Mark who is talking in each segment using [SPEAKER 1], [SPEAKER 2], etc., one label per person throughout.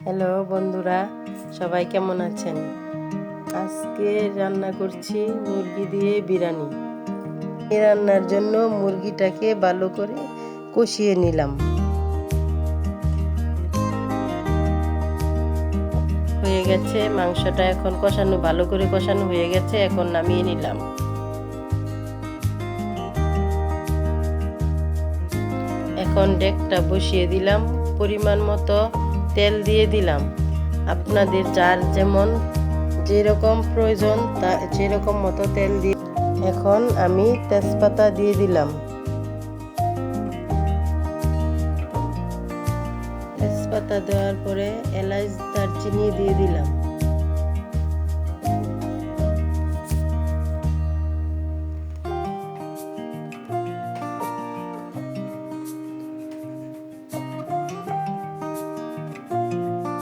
[SPEAKER 1] Hello বন্ধুরা, সবাই কেমন আছেন? আজকে রান্না করছি মুরগি দিয়ে বিরিয়ানি। এই রান্নার জন্য মুরগিটাকে ভালো করে কষিয়ে নিলাম। হয়ে গেছে মাংসটা, এখন ভালো করে কষানো হয়ে গেছে, এখন নামিয়ে নিলাম। এখন ডেকটা বসিয়ে দিলাম, পরিমাণ মতো তেল দিয়ে দিলাম। আপনাদের যার যেরকম প্রয়োজন সেরকম মতো তেল দিয়ে এখন আমি তেজপাতা দিয়ে দিলাম। তেজপাতা দেওয়ার পরে এলাচ দারচিনি দিয়ে দিলাম।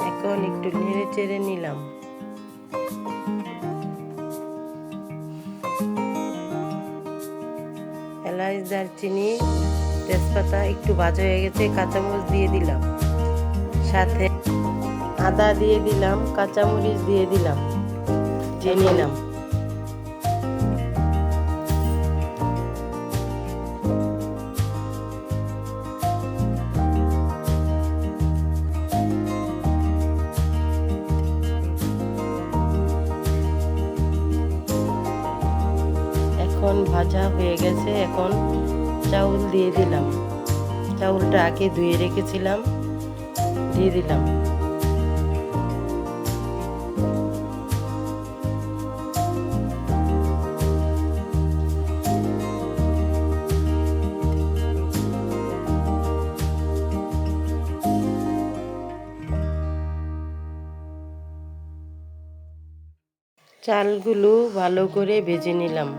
[SPEAKER 1] এখন একটু নেড়ে চেড়ে নিলাম। এলাচ দারচিনি তেজপাতা একটু ভাজা হয়ে গেছে, কাঁচামরিচ দিয়ে দিলাম, সাথে আদা দিয়ে দিলাম, কাঁচামরিচ দিয়ে দিলাম, দিয়ে নিলাম। এখন ভাজা হয়ে গেছে, এখন চাউল দিয়ে দিলাম। চাউলটা আগে ধুয়ে রেখেছিলাম, দিয়ে দিলাম। চালগুলো ভালো করে ভেজে নিলাম।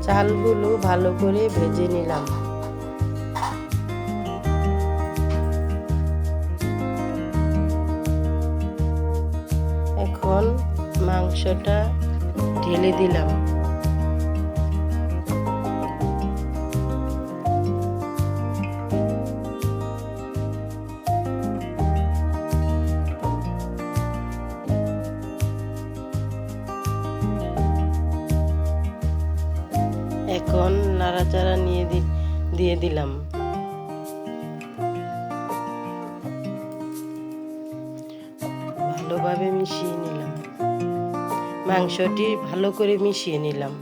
[SPEAKER 1] চালগুলো ভালো করে ভেজে নিলাম। এখন মাংসটা ঢেলে দিলাম। এখন নাড়াচাড়া দিয়ে দিলাম। ভালোভাবে মিশিয়ে নিলাম। মাংসটি ভালো করে মিশিয়ে নিলাম।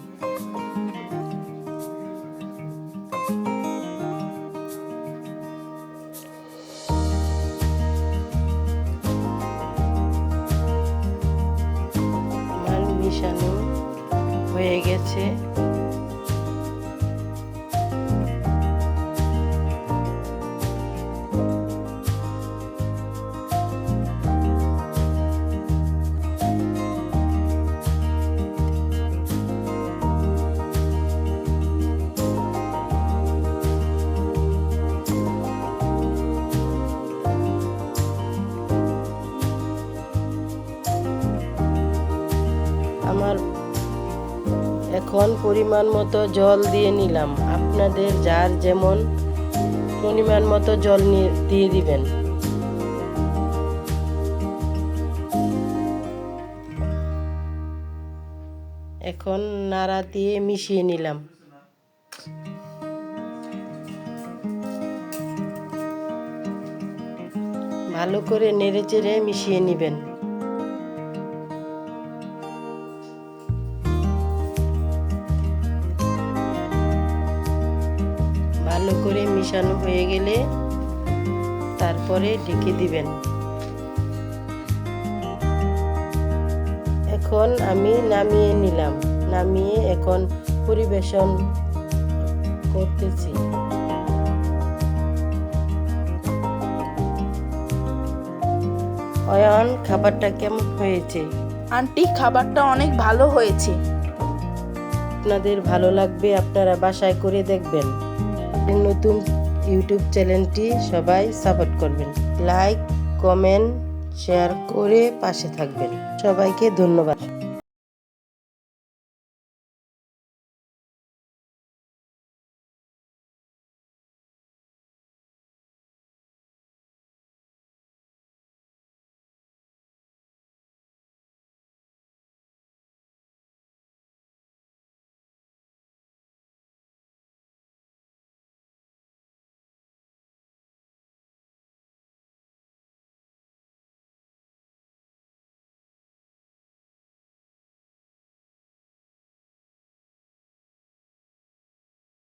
[SPEAKER 1] আমার মিশানো হয়ে গেছে। আমার এখন পরিমাণ মতো জল দিয়ে নিলাম। আপনাদের যার যেমন পরিমাণ মতো জল দিয়ে দিবেন। এখন নাড়া দিয়ে মিশিয়ে নিলাম। ভালো করে নেড়ে চেড়ে মিশিয়ে নিবেন। ভালো করে মিশানো হয়ে গেলে তারপরে ঢেকে দিবেন। এখন আমি নামিয়ে নিলাম। নামিয়ে এখন পরিবেশন করতেছি। অয়ন, খাবারটা কেমন হয়েছে?
[SPEAKER 2] আন্টি, খাবারটা অনেক ভালো হয়েছে।
[SPEAKER 1] আপনাদের ভালো লাগবে, আপনারা বাসায় করে দেখবেন। নতুন ইউটিউব চ্যানেলটি সবাই সাপোর্ট করবেন, লাইক কমেন্ট শেয়ার করে পাশে থাকবেন। সবাইকে ধন্যবাদ।